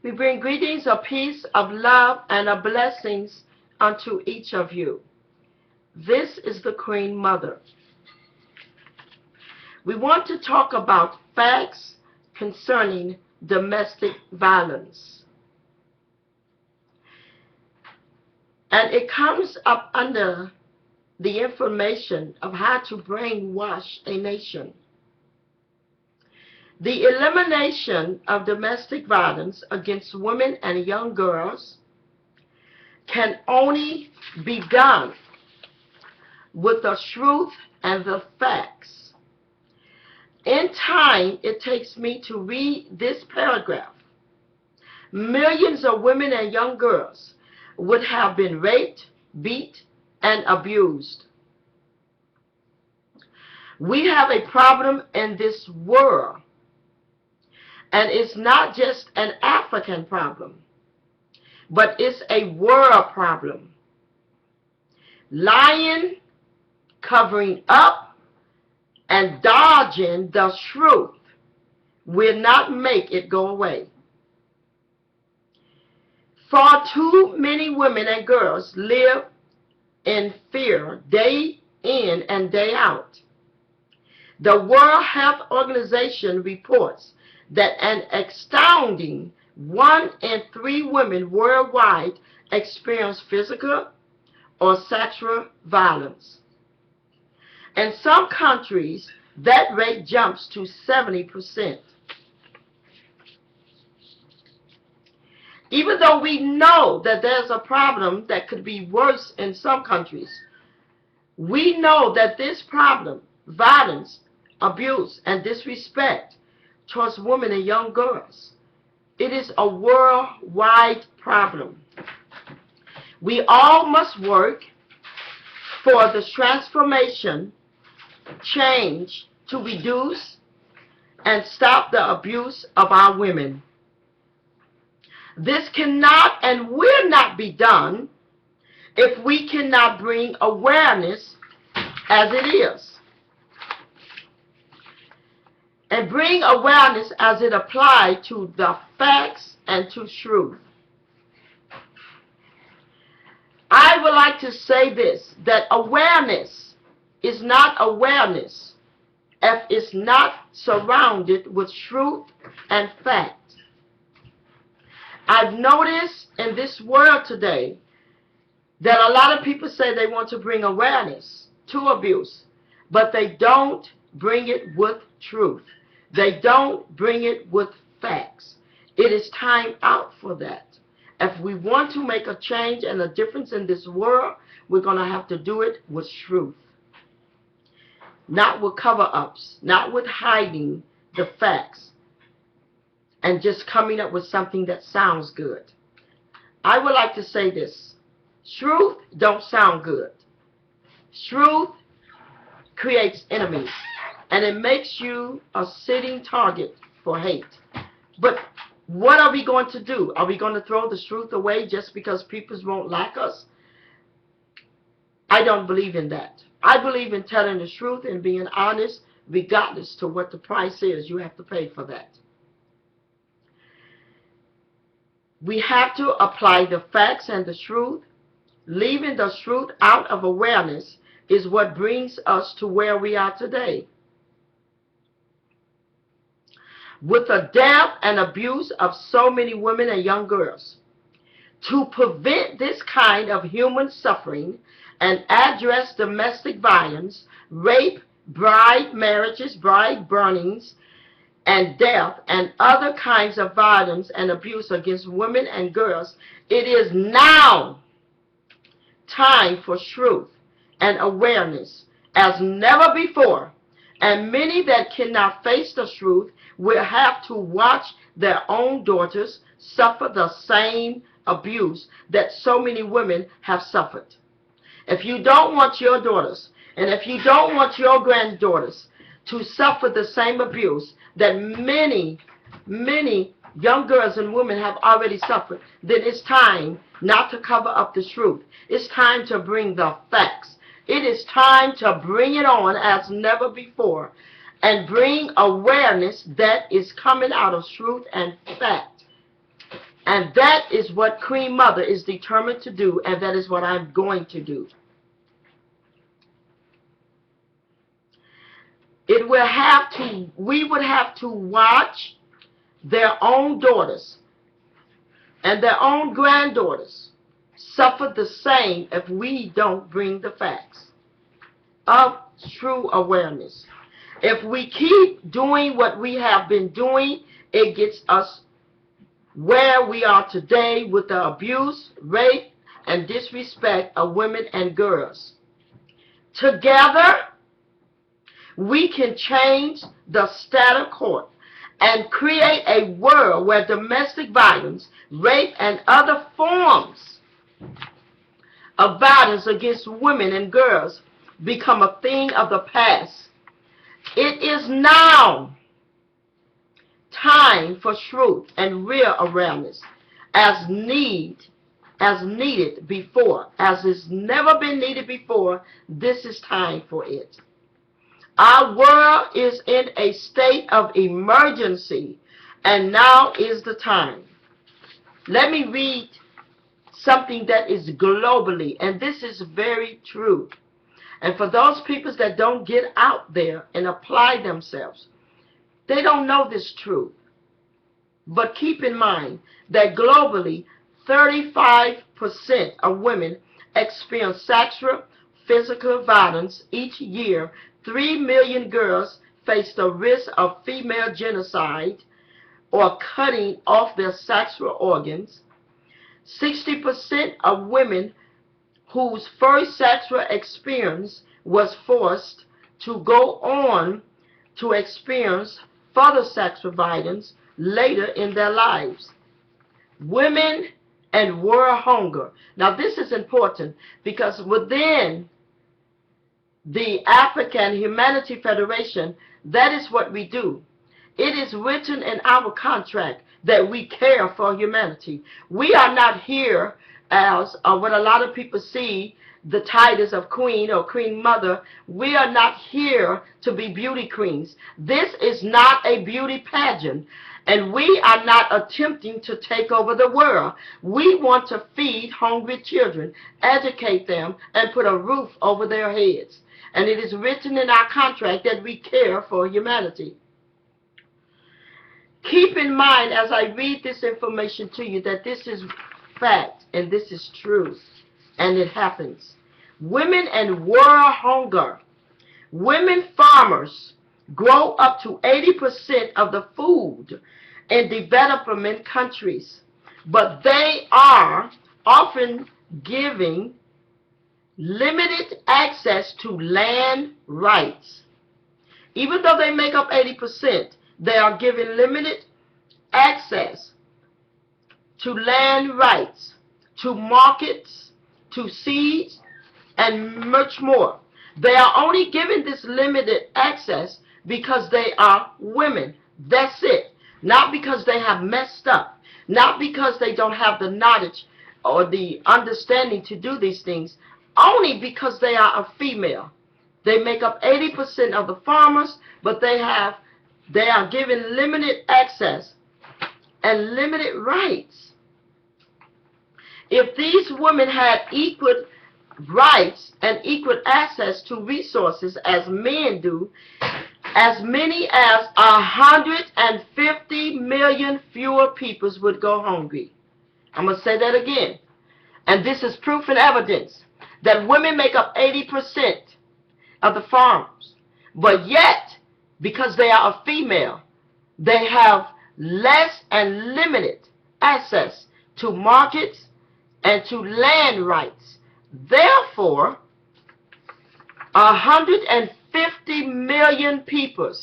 We bring greetings of peace, of love, and of blessings unto each of you. This is the Queen Mother. We want to talk about facts concerning domestic violence. And it comes up under the information of how to brainwash a nation. The elimination of domestic violence against women and young girls can only be done with the truth and the facts. In time, it takes me to read this paragraph. Millions of women and young girls would have been raped, beat, and abused. We have a problem in this world. And it's not just an African problem, but it's a world problem. Lying, covering up, and dodging the truth will not make it go away. Far too many women and girls live in fear day in and day out. The World Health Organization reports that an astounding 1 in 3 women worldwide experience physical or sexual violence. In some countries, that rate jumps to 70%. Even though we know that there's a problem that could be worse in some countries, we know that this problem, violence, abuse, and disrespect towards women and young girls, it is a worldwide problem. We all must work for the transformation, change to reduce and stop the abuse of our women. This cannot and will not be done if we cannot bring awareness as it is. And bring awareness as it applies to the facts and to truth. I would like to say this, that awareness is not awareness if it's not surrounded with truth and fact. I've noticed in this world today that a lot of people say they want to bring awareness to abuse, but they don't bring it with truth. They don't bring it with facts. It is time out for that. If we want to make a change and a difference in this world, we're going to have to do it with truth. Not with cover-ups, not with hiding the facts and just coming up with something that sounds good. I would like to say this. Truth don't sound good. Truth creates enemies. And it makes you a sitting target for hate. But what are we going to do? Are we going to throw the truth away just because people won't like us? I don't believe in that. I believe in telling the truth and being honest, regardless to what the price is. You have to pay for that. We have to apply the facts and the truth. Leaving the truth out of awareness is what brings us to where we are today. With the death and abuse of so many women and young girls. To prevent this kind of human suffering and address domestic violence, rape, bride marriages, bride burnings, and death, and other kinds of violence and abuse against women and girls, it is now time for truth and awareness as never before. And many that cannot face the truth will have to watch their own daughters suffer the same abuse that so many women have suffered. If you don't want your daughters, and if you don't want your granddaughters to suffer the same abuse that many young girls and women have already suffered, then it's time not to cover up the truth. It's time to bring the facts. It is time to bring it on as never before and bring awareness that is coming out of truth and fact. And that is what Queen Mother is determined to do, and that is what I'm going to do. We would have to watch their own daughters and their own granddaughters suffer the same if we don't bring the facts of true awareness. If we keep doing what we have been doing, it gets us where we are today with the abuse, rape, and disrespect of women and girls. Together, we can change the status quo and create a world where domestic violence, rape, and other forms of violence against women and girls become a thing of the past. It is now time for truth and real awareness as needed before. As it's never been needed before, this is time for it. Our world is in a state of emergency, and now is the time. Let me read something that is globally, and this is very true. And for those people that don't get out there and apply themselves, they don't know this truth. But keep in mind that globally, 35% of women experience sexual, physical violence each year. 3 million girls face the risk of female genocide or cutting off their sexual organs. 60% of women whose first sexual experience was forced to go on to experience further sexual violence later in their lives. Women and world hunger. Now this is important because within the African Humanity Federation, that is what we do. It is written in our contract that we care for humanity. We are not here as what a lot of people see the titles of queen or queen mother. We are not here to be beauty queens. This is not a beauty pageant, and we are not attempting to take over the world. We want to feed hungry children, educate them, and put a roof over their heads. And it is written in our contract that we care for humanity. Keep in mind as I read this information to you that this is fact and this is truth, and it happens. Women and world hunger. Women farmers grow up to 80% of the food in development countries, but they are often giving limited access to land rights. Even though they make up 80%, they are given limited access to land rights, to markets, to seeds, and much more. They are only given this limited access because they are women. That's it. Not because they have messed up. Not because they don't have the knowledge or the understanding to do these things. Only because they are a female. They make up 80% of the farmers, but they are given limited access and limited rights. If these women had equal rights and equal access to resources as men do, as many as 150 million fewer people would go hungry. I'm going to say that again. And this is proof and evidence that women make up 80% of the farms. But yet, because they are a female, they have less and limited access to markets and to land rights. Therefore, 150 million people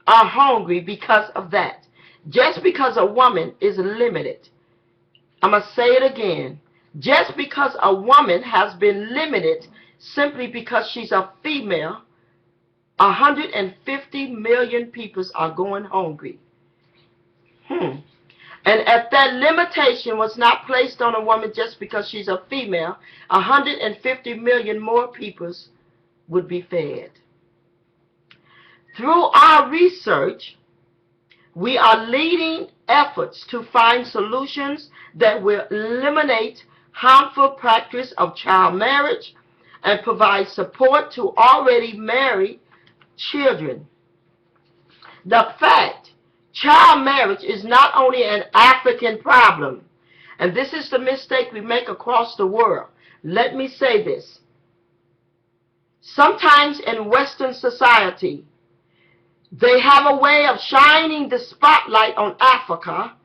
are hungry because of that. Just because a woman is limited. I'm going to say it again. Just because a woman has been limited simply because she's a female, 150 million people are going hungry. And if that limitation was not placed on a woman just because she's a female, 150 million more people would be fed. Through our research, We are leading efforts to find solutions that will eliminate harmful practice of child marriage and provide support to already married children. The fact child marriage is not only an African problem, and this is the mistake we make across the world. Let me say this. Sometimes in Western society, they have a way of shining the spotlight on Africa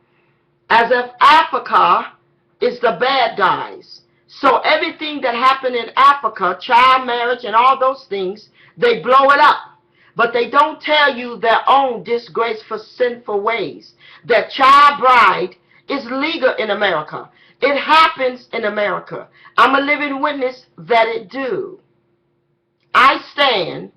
as if Africa is the bad guys. So everything that happened in Africa, child marriage and all those things, they blow it up. But they don't tell you their own disgraceful, sinful ways. That child bride is legal in America. It happens in America. I'm a living witness that it do. I stand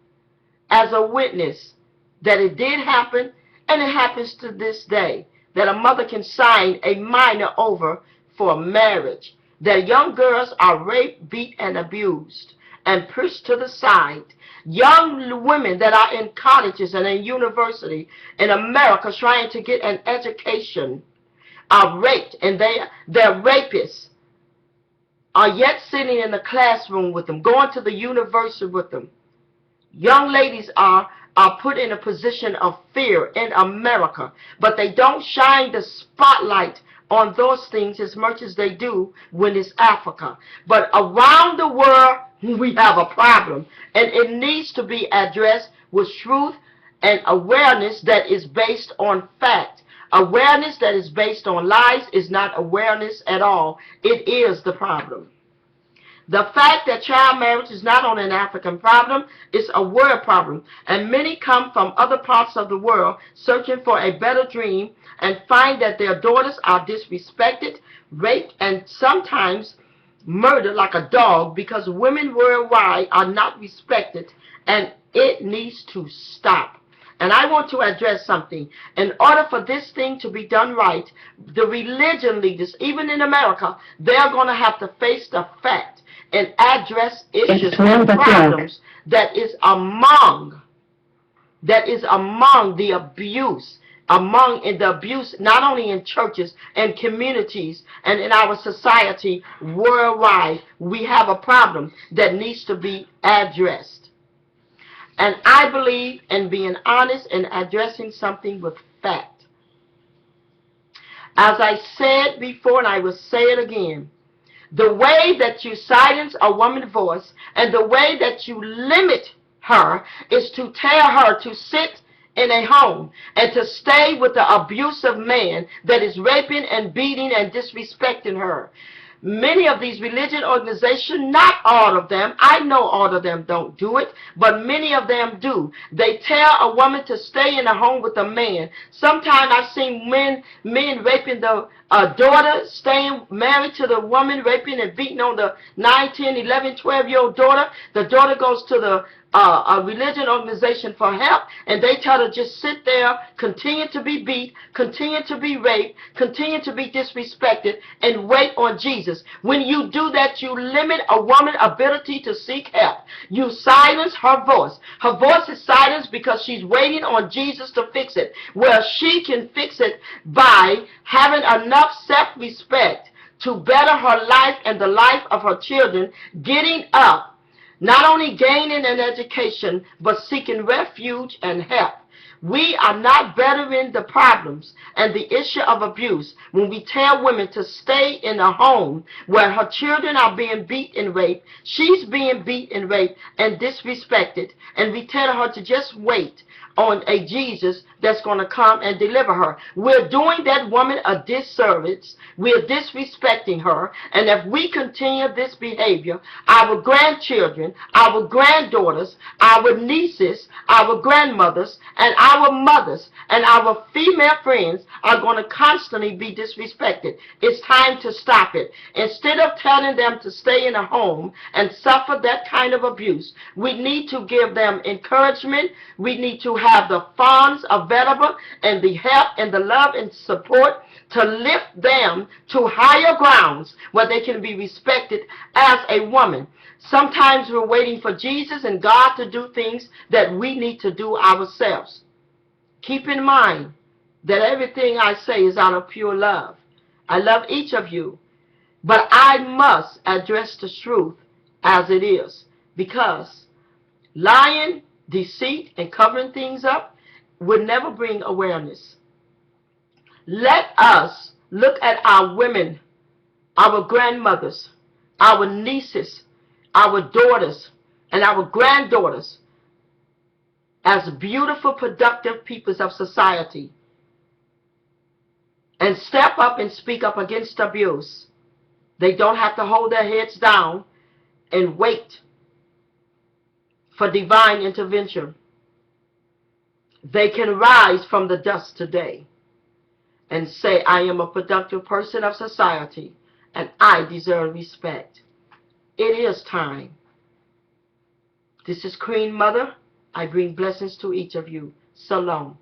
as a witness that it did happen, and it happens to this day, that a mother can sign a minor over for marriage, that young girls are raped, beat, and abused, and pushed to the side. Young women that are in colleges and in university in America trying to get an education are raped, and their rapists are yet sitting in the classroom with them, going to the university with them. Young ladies are put in a position of fear in America, but they don't shine the spotlight on those things as much as they do when it's Africa. But around the world, we have a problem, and it needs to be addressed with truth and awareness that is based on fact. Awareness that is based on lies is not awareness at all. It is the problem. The fact that child marriage is not only an African problem, it's a world problem. And many come from other parts of the world searching for a better dream and find that their daughters are disrespected, raped, and sometimes murdered like a dog because women worldwide are not respected, and it needs to stop. And I want to address something. In order for this thing to be done right, the religion leaders, even in America, they're going to have to face the fact and address issues and problems that is among the abuse, not only in churches and communities and in our society worldwide. We have a problem that needs to be addressed. And I believe in being honest and addressing something with fact. As I said before, and I will say it again, the way that you silence a woman's voice and the way that you limit her is to tell her to sit in a home and to stay with the abusive man that is raping and beating and disrespecting her. Many of these religion organizations, not all of them, I know all of them don't do it, but many of them do. They tell a woman to stay in a home with a man. Sometimes I've seen men raping the daughter, staying married to the woman, raping and beating on the 9, 10, 11, 12-year-old daughter. The daughter goes to the a religion organization for help, and they tell her just sit there, continue to be beat, continue to be raped, continue to be disrespected, and wait on Jesus. When you do that, you limit a woman's ability to seek help. You silence her voice. Her voice is silenced because she's waiting on Jesus to fix it. Well, she can fix it by having enough self-respect to better her life and the life of her children, getting up, not only gaining an education, but seeking refuge and help. We are not bettering the problems and the issue of abuse when we tell women to stay in a home where her children are being beat and raped, she's being beat and raped and disrespected, and we tell her to just wait on a Jesus that's going to come and deliver her. We're doing that woman a disservice. We're disrespecting her. And if we continue this behavior, our grandchildren, our granddaughters, our nieces, our grandmothers, and our mothers, and our female friends are going to constantly be disrespected. It's time to stop it. Instead of telling them to stay in a home and suffer that kind of abuse, we need to give them encouragement. We need to have the funds available and the help and the love and support to lift them to higher grounds where they can be respected as a woman. Sometimes we're waiting for Jesus and God to do things that we need to do ourselves. Keep in mind, that everything I say is out of pure love. I love each of you, but I must address the truth as it is, because lying, deceit, and covering things up would never bring awareness. Let us look at our women, our grandmothers, our nieces, our daughters, and our granddaughters as beautiful, productive peoples of society, and step up and speak up against abuse. They don't have to hold their heads down and wait for divine intervention. They can rise from the dust today and say, I am a productive person of society and I deserve respect. It is time. This is Queen Mother. I bring blessings to each of you. So long.